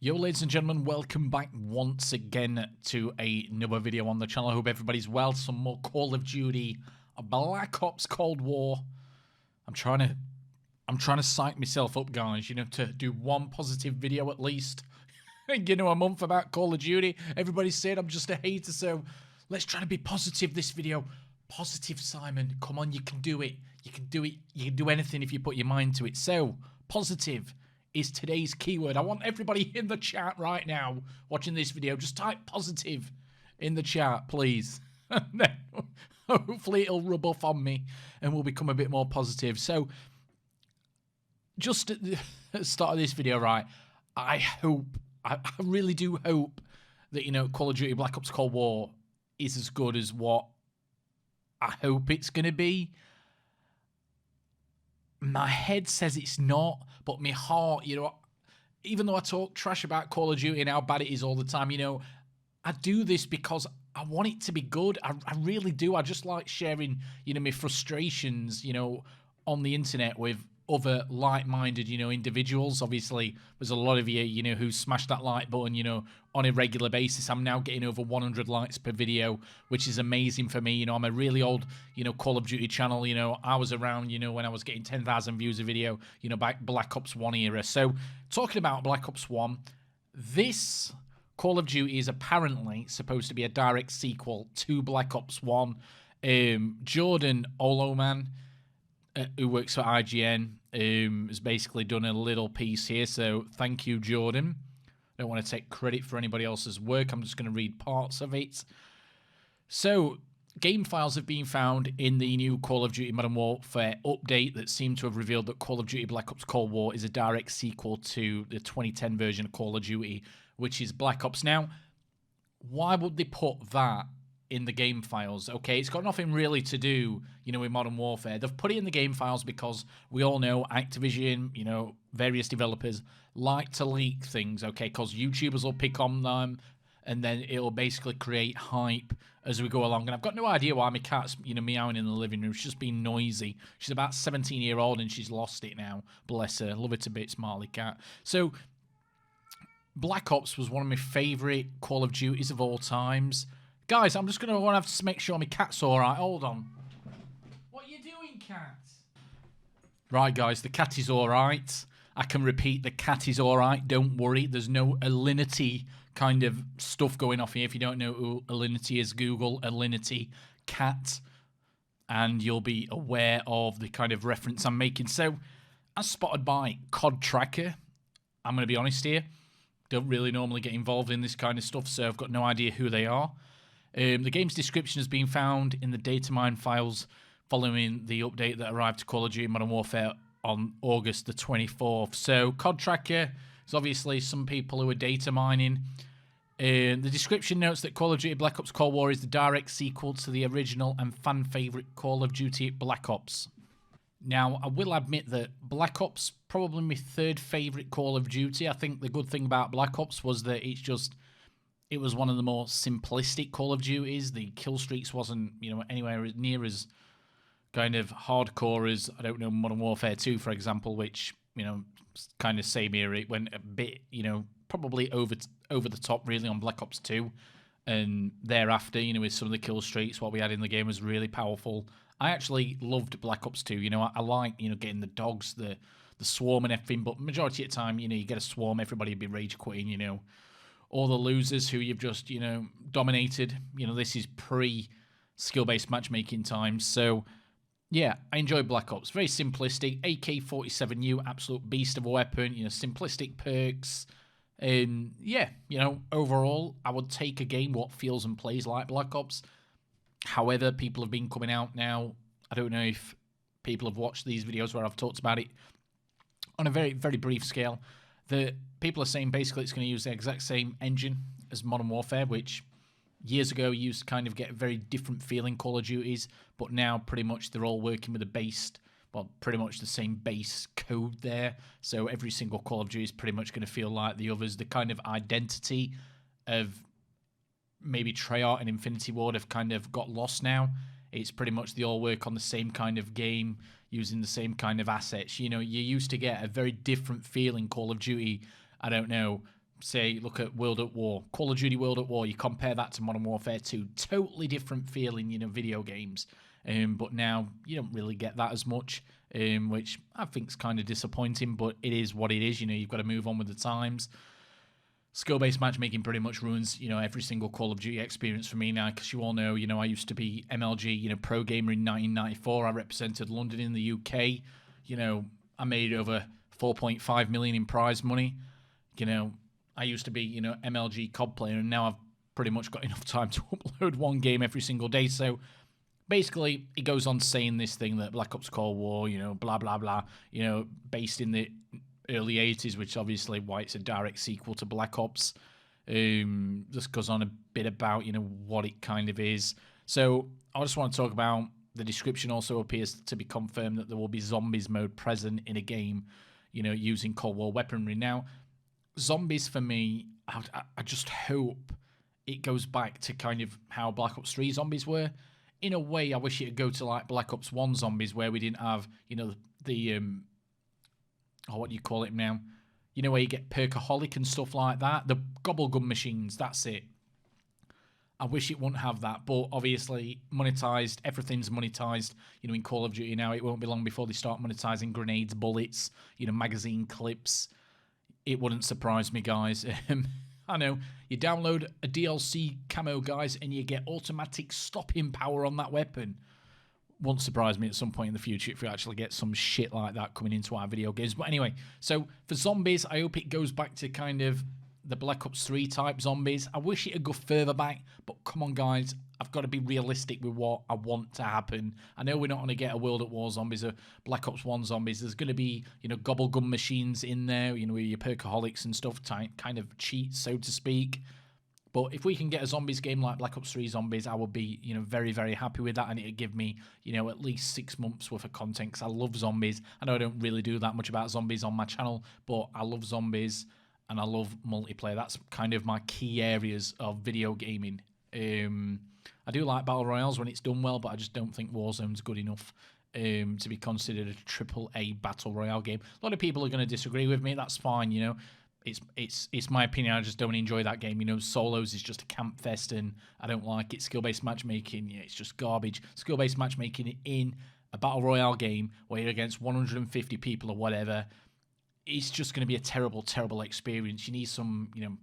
Yo, ladies and gentlemen, welcome back once again to another video on the channel. I hope everybody's well. Some more Call of Duty, Black Ops Cold War. I'm trying to psych myself up, guys, you know, to do one positive video at least. You know, a month about Call of Duty. Everybody's saying I'm just a hater, so let's try to be positive this video. Positive, Simon. Come on, you can do it. You can do it. You can do anything if you put your mind to it. So, positive is today's keyword. I want everybody in the chat right now watching this video, just type positive in the chat, please. And then hopefully it'll rub off on me and we'll become a bit more positive. So, just at the start of this video, right, I really do hope that, you know, Call of Duty Black Ops Cold War is as good as what I hope it's going to be. My head says it's not, but my heart, you know, even though I talk trash about Call of Duty and how bad it is all the time, you know, I do this because I want it to be good. I really do. I just like sharing, you know, my frustrations, you know, on the internet with other like-minded, you know, individuals. Obviously, there's a lot of you, you know, who smash that like button, you know, on a regular basis. I'm now getting over 100 likes per video, which is amazing for me. You know, I'm a really old, you know, Call of Duty channel. You know, I was around, you know, when I was getting 10,000 views a video, you know, back Black Ops 1 era. So, talking about Black Ops 1, this Call of Duty is apparently supposed to be a direct sequel to Black Ops 1. Jordan Oloman, who works for IGN, has basically done a little piece here, so thank you, Jordan. I don't want to take credit for anybody else's work. I'm just going to read parts of it. So, game files have been found in the new Call of Duty Modern Warfare update that seem to have revealed that Call of Duty Black Ops Cold War is a direct sequel to the 2010 version of Call of Duty, which is Black Ops. Now, why would they put that in the game files? Okay, it's got nothing really to do, you know, with Modern Warfare. They've put it in the game files because we all know Activision, you know, various developers like to leak things, okay, because YouTubers will pick on them and then it'll basically create hype as we go along. And I've got no idea why my cat's, you know, meowing in the living room. She's just being noisy. She's about 17-year-old and she's lost it now. Bless her. Love her to bits, Marley cat. So, Black Ops was one of my favourite Call of Duties of all times. Guys, I'm just going to have to make sure my cat's alright. Hold on. What are you doing, cat? Right, guys, the cat is alright. I can repeat, the cat is alright. Don't worry. There's no Alinity kind of stuff going off here. If you don't know who Alinity is, Google Alinity cat, and you'll be aware of the kind of reference I'm making. So, as spotted by COD Tracker, I'm going to be honest here, don't really normally get involved in this kind of stuff, so I've got no idea who they are. The game's description has been found in the data mine files following the update that arrived to Call of Duty Modern Warfare on August the 24th. So, COD Tracker is obviously some people who are data mining. The description notes that Call of Duty Black Ops Cold War is the direct sequel to the original and fan favourite Call of Duty Black Ops. Now, I will admit that Black Ops, probably my third favourite Call of Duty. I think the good thing about Black Ops was that it was one of the more simplistic Call of Duties. The kill streaks wasn't, you know, anywhere near as kind of hardcore as, I don't know, Modern Warfare 2, for example, which, you know, kind of same era. It went a bit, you know, probably over the top, really, on Black Ops 2. And thereafter, you know, with some of the kill streaks, what we had in the game was really powerful. I actually loved Black Ops 2. You know, I like, you know, getting the dogs, the swarm and everything, but majority of the time, you know, you get a swarm, everybody would be rage quitting, you know. All the losers who you've just, you know, dominated. You know, this is pre-skill-based matchmaking times. So, yeah, I enjoy Black Ops. Very simplistic. AK-47U, absolute beast of a weapon. You know, simplistic perks. And, yeah, you know, overall, I would take a game what feels and plays like Black Ops. However, people have been coming out now. I don't know if people have watched these videos where I've talked about it on a very, very brief scale. The people are saying basically it's going to use the exact same engine as Modern Warfare, which years ago used to kind of get a very different feeling Call of Duties, but now pretty much they're all working with pretty much the same base code there. So every single Call of Duty is pretty much going to feel like the others. The kind of identity of maybe Treyarch and Infinity Ward have kind of got lost now. It's pretty much they all work on the same kind of game, using the same kind of assets. You know, you used to get a very different feeling Call of Duty, I don't know, say, look at World at War, Call of Duty World at War, you compare that to Modern Warfare 2, totally different feeling, you know, video games. But now you don't really get that as much, which I think is kind of disappointing, but it is what it is. You know, you've got to move on with the times. Skill-based matchmaking pretty much ruins, you know, every single Call of Duty experience for me now, because you all know, you know, I used to be MLG, you know, pro gamer in 1994. I represented London in the UK. You know, I made over 4.5 million in prize money. You know, I used to be, you know, MLG COD player, and now I've pretty much got enough time to upload one game every single day. So basically, it goes on saying this thing that Black Ops Cold War, you know, blah, blah, blah, you know, based in the early 80s, which obviously why it's a direct sequel to Black Ops. Just goes on a bit about, you know, what it kind of is. So I just want to talk about the description. Also appears to be confirmed that there will be zombies mode present in a game, you know, using Cold War weaponry. Now, zombies for me, I just hope it goes back to kind of how Black Ops 3 zombies were. In a way, I wish it would go to like Black Ops 1 zombies, where we didn't have, you know, the what do you call it now? You know, where you get perkaholic and stuff like that. The gobblegum machines, that's it. I wish it wouldn't have that, but obviously monetized, everything's monetized. You know, in Call of Duty now, it won't be long before they start monetizing grenades, bullets, you know, magazine clips. It wouldn't surprise me, guys. I know, you download a DLC camo, guys, and you get automatic stopping power on that weapon. Won't surprise me at some point in the future if we actually get some shit like that coming into our video games. But anyway, so for zombies, I hope it goes back to kind of the Black Ops 3 type zombies. I wish it would go further back, but come on, guys. I've got to be realistic with what I want to happen. I know we're not going to get a World at War zombies or Black Ops 1 zombies. There's going to be, you know, gobblegum machines in there, you know, with your perkaholics and stuff, kind of cheats, so to speak. But if we can get a zombies game like Black Ops 3 Zombies, I would be, you know, very, very happy with that. And it'd give me, you know, at least 6 months worth of content, because I love zombies. I know I don't really do that much about zombies on my channel, but I love zombies and I love multiplayer. That's kind of my key areas of video gaming. I do like Battle Royales when it's done well, but I just don't think Warzone's good enough to be considered a AAA Battle Royale game. A lot of people are going to disagree with me. That's fine, you know. It's my opinion. I just don't enjoy that game. You know, solos is just a camp fest, and I don't like it. Skill-based matchmaking, yeah, it's just garbage. Skill-based matchmaking in a battle royale game where you're against 150 people or whatever, it's just going to be a terrible, terrible experience. You need some, you know,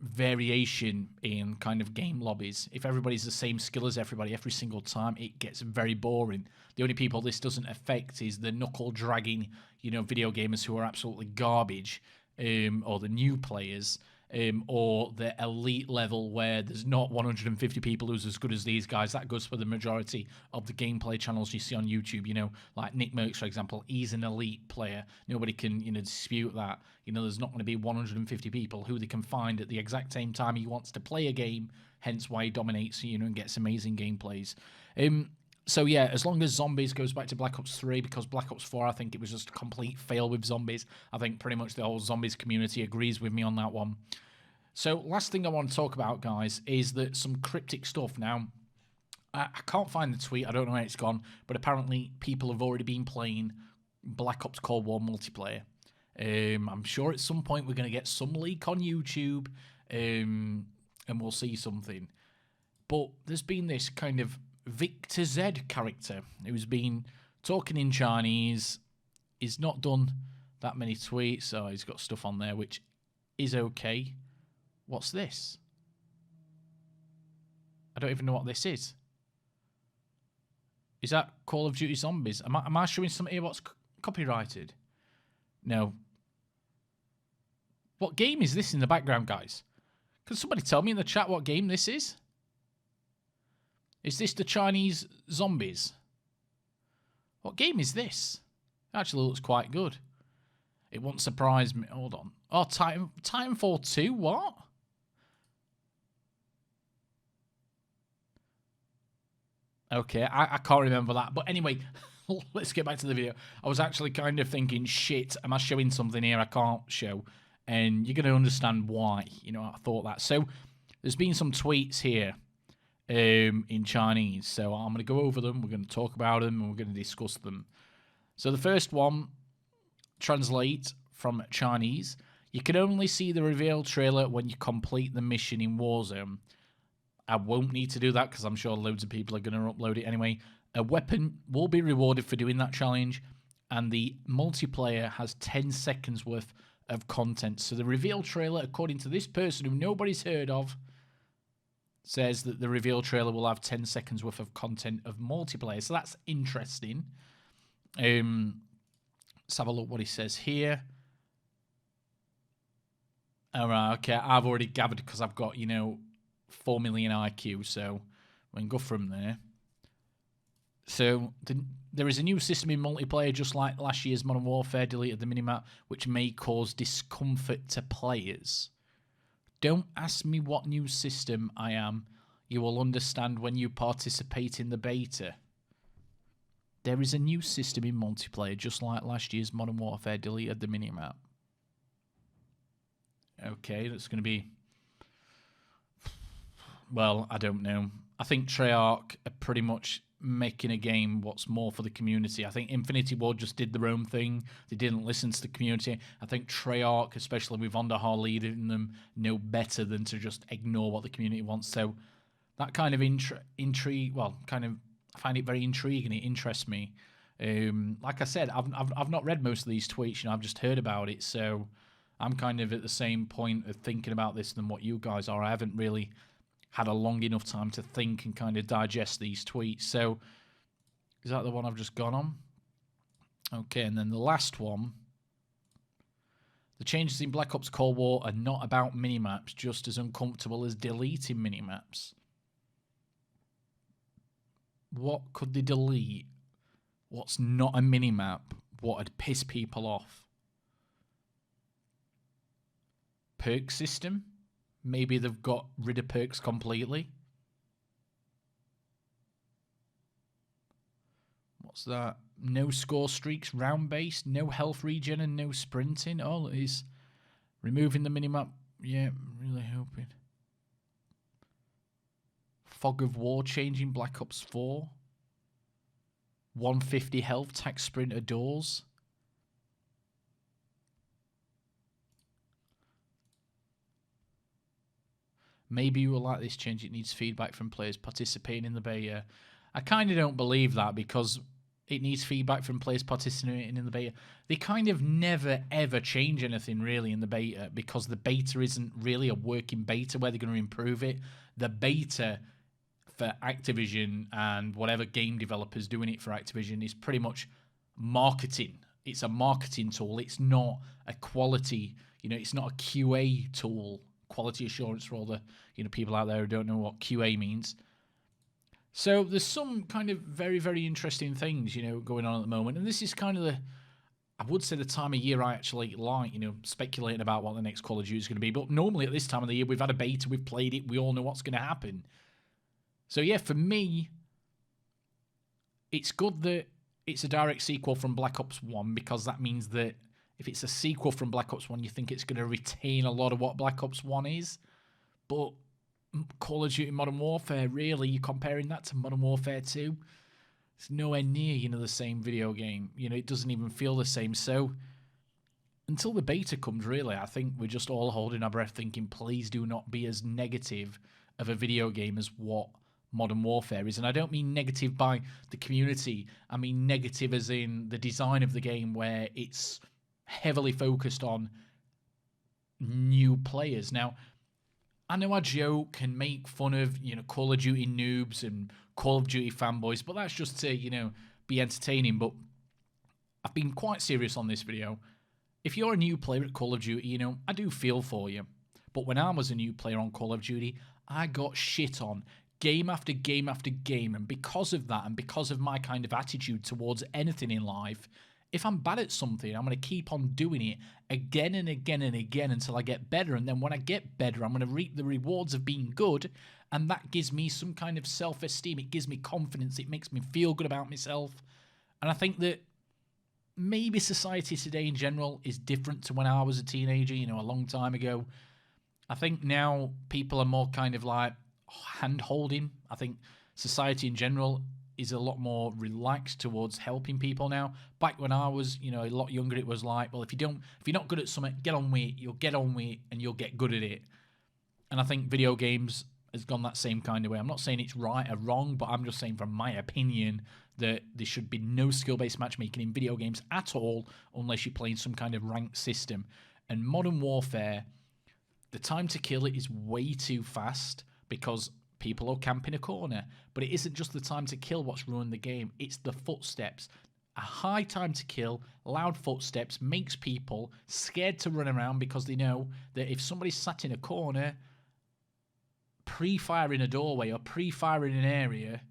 variation in kind of game lobbies. If everybody's the same skill as everybody every single time, it gets very boring. The only people this doesn't affect is the knuckle-dragging, you know, video gamers who are absolutely garbage. Or the new players, or the elite level where there's not 150 people who's as good as these guys. That goes for the majority of the gameplay channels you see on YouTube. You know, like Nick Merckx, for example, he's an elite player. Nobody can, you know, dispute that. You know, there's not going to be 150 people who they can find at the exact same time he wants to play a game, hence why he dominates, you know, and gets amazing gameplays. So yeah, as long as zombies goes back to Black Ops 3, because Black Ops 4, I think it was just a complete fail with zombies. I think pretty much the whole zombies community agrees with me on that one. So last thing I want to talk about, guys, is that some cryptic stuff. Now, I can't find the tweet. I don't know where it's gone, but apparently people have already been playing Black Ops Cold War multiplayer. I'm sure at some point we're going to get some leak on YouTube, and we'll see something. But there's been this kind of Victor Z character who's been talking in Chinese. He's not done that many tweets, so he's got stuff on there which is okay. What's this? I don't even know what this is. Is that Call of Duty Zombies? Am I showing something here what's copyrighted? No. What game is this in the background, guys? Can somebody tell me in the chat what game this is? Is this the Chinese zombies? What game is this? It actually looks quite good. It won't surprise me. Hold on. Oh, Titanfall 2? What? Okay, I can't remember that. But anyway, let's get back to the video. I was actually kind of thinking, shit, am I showing something here I can't show? And you're going to understand why. You know, I thought that. So, there's been some tweets here. In Chinese, so I'm going to go over them, we're going to talk about them, and we're going to discuss them. So the first one, translate from Chinese. You can only see the reveal trailer when you complete the mission in Warzone. I won't need to do that because I'm sure loads of people are going to upload it anyway. A weapon will be rewarded for doing that challenge, and the multiplayer has 10 seconds worth of content. So the reveal trailer, according to this person who nobody's heard of, says that the reveal trailer will have 10 seconds worth of content of multiplayer. So that's interesting. Let's have a look what he says here. All right, okay, I've already gathered because I've got, 4 million IQ, so we can go from there. So there is a new system in multiplayer, just like last year's Modern Warfare deleted the minimap, which may cause discomfort to players. Don't ask me what new system I am. You will understand when you participate in the beta. There is a new system in multiplayer, just like last year's Modern Warfare deleted the minimap. Okay, that's going to be... Well, I don't know. I think Treyarch are pretty much making a game what's more for the community. I think Infinity Ward just did their own thing. They didn't listen to the community. I think Treyarch, especially with Ohhh leading them, know better than to just ignore what the community wants. So that kind of intrigue, well, kind of, I find it very intriguing. It interests me. Like I said, I've not read most of these tweets. I've just heard about it. So I'm kind of at the same point of thinking about this than what you guys are. I haven't really had a long enough time to think and kind of digest these tweets. So is that the one I've just gone on? Okay, and then the last one. The changes in Black Ops Cold War are not about minimaps, just as uncomfortable as deleting minimaps. What could they delete? What's not a minimap? What would piss people off? Perk system? Maybe they've got rid of perks completely. What's that? No score streaks, round-based, no health regen, and no sprinting. Oh, he's removing the minimap. Yeah, really hoping. Fog of War changing Black Ops 4. 150 health, tax sprinter doors. Maybe you will like this change. It needs feedback from players participating in the beta. I kind of don't believe that because it needs feedback from players participating in the beta. They kind of never, ever change anything really in the beta because the beta isn't really a working beta where they're going to improve it. The beta for Activision and whatever game developers doing it for Activision is pretty much marketing. It's a marketing tool. It's not a quality, it's not a QA tool. Quality assurance for all the people out there who don't know what QA means. So there's some kind of very, very interesting things going on at the moment, and this is kind of I would say the time of year I actually like speculating about what the next Call of Duty is going to be. But normally at this time of the year we've had a beta, we've played it, we all know what's going to happen. So yeah, for me, it's good that it's a direct sequel from Black Ops 1 because that means that if it's a sequel from Black Ops 1, you think it's going to retain a lot of what Black Ops 1 is. But Call of Duty Modern Warfare, really, you're comparing that to Modern Warfare 2. It's nowhere near, the same video game. It doesn't even feel the same. So until the beta comes, really, I think we're just all holding our breath thinking, please do not be as negative of a video game as what Modern Warfare is. And I don't mean negative by the community. I mean negative as in the design of the game where it's heavily focused on new players. Now, I know I joke and make fun of, Call of Duty noobs and Call of Duty fanboys, but that's just to, be entertaining. But I've been quite serious on this video. If you're a new player at Call of Duty, I do feel for you. But when I was a new player on Call of Duty, I got shit on game after game after game. And because of that, and because of my kind of attitude towards anything in life, if I'm bad at something, I'm going to keep on doing it again and again and again until I get better. And then when I get better, I'm going to reap the rewards of being good. And that gives me some kind of self-esteem. It gives me confidence. It makes me feel good about myself. And I think that maybe society today in general is different to when I was a teenager, a long time ago. I think now people are more kind of like hand-holding. I think society in general is a lot more relaxed towards helping people now. Back when I was, a lot younger, it was like, well, if you're not good at something, get on with it. You'll get on with it, and you'll get good at it. And I think video games has gone that same kind of way. I'm not saying it's right or wrong, but I'm just saying from my opinion that there should be no skill-based matchmaking in video games at all unless you're playing some kind of ranked system. And Modern Warfare, the time to kill it is way too fast because people will camp in a corner. But it isn't just the time to kill what's ruined the game. It's the footsteps. A high time to kill, loud footsteps, makes people scared to run around because they know that if somebody's sat in a corner, pre-firing a doorway or pre-firing an area,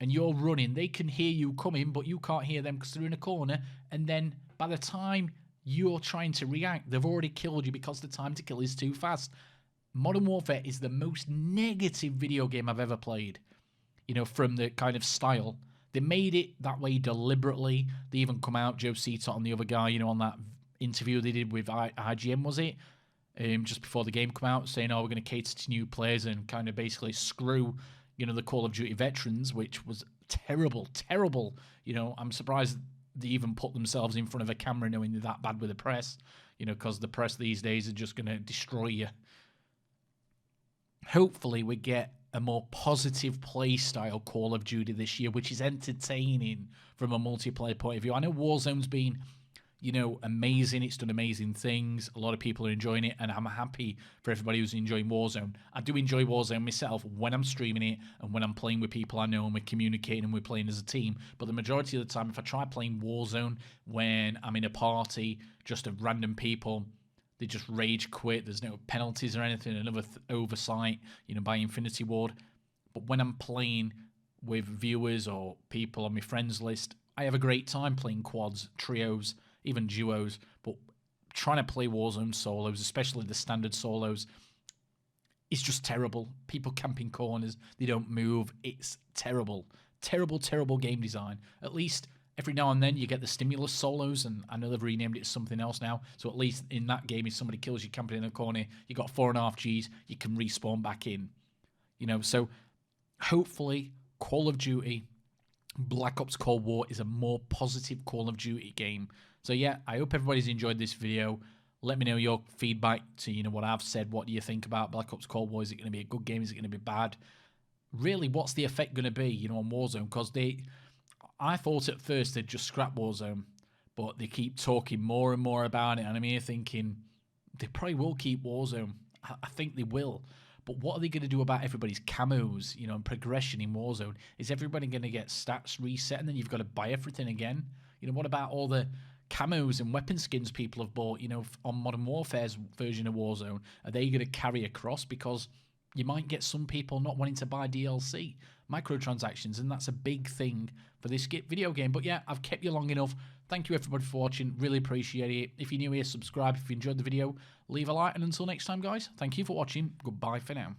and you're running, they can hear you coming, but you can't hear them because they're in a corner. And then by the time you're trying to react, they've already killed you because the time to kill is too fast. Modern Warfare is the most negative video game I've ever played, from the kind of style. They made it that way deliberately. They even come out, Joe Seatot and the other guy, on that interview they did with IGN, was it? Just before the game come out, saying, we're going to cater to new players and kind of basically screw, the Call of Duty veterans, which was terrible, terrible. I'm surprised they even put themselves in front of a camera knowing they're that bad with the press, because the press these days are just going to destroy you. Hopefully we get a more positive play style Call of Duty this year, which is entertaining from a multiplayer point of view. I know Warzone's been, amazing. It's done amazing things. A lot of people are enjoying it, and I'm happy for everybody who's enjoying Warzone. I do enjoy Warzone myself when I'm streaming it and when I'm playing with people I know and we're communicating and we're playing as a team. But the majority of the time, if I try playing Warzone when I'm in a party just of random people, they just rage quit. There's no penalties or anything. Another oversight, by Infinity Ward. But when I'm playing with viewers or people on my friends list, I have a great time playing quads, trios, even duos. But trying to play Warzone solos, especially the standard solos, is just terrible. People camping corners, they don't move. It's terrible. Terrible, terrible game design. At least every now and then you get the stimulus solos, and I know they've renamed it to something else now. So at least in that game, if somebody kills you camping in a corner, you got 4.5 Gs, you can respawn back in. So hopefully Call of Duty Black Ops Cold War is a more positive Call of Duty game. So yeah, I hope everybody's enjoyed this video. Let me know your feedback to, what I've said. What do you think about Black Ops Cold War? Is it going to be a good game? Is it going to be bad? Really, what's the effect going to be, on Warzone? Because I thought at first they'd just scrap Warzone, but they keep talking more and more about it, and I'm here thinking they probably will keep Warzone. I think they will. But what are they going to do about everybody's camos, and progression in Warzone? Is everybody going to get stats reset, and then you've got to buy everything again? What about all the camos and weapon skins people have bought, on Modern Warfare's version of Warzone? Are they going to carry across? Because you might get some people not wanting to buy DLC, microtransactions, and that's a big thing for this video game. But yeah, I've kept you long enough. Thank you everybody for watching. Really appreciate it. If you're new here, subscribe. If you enjoyed the video, leave a like. And until next time, guys, thank you for watching. Goodbye for now.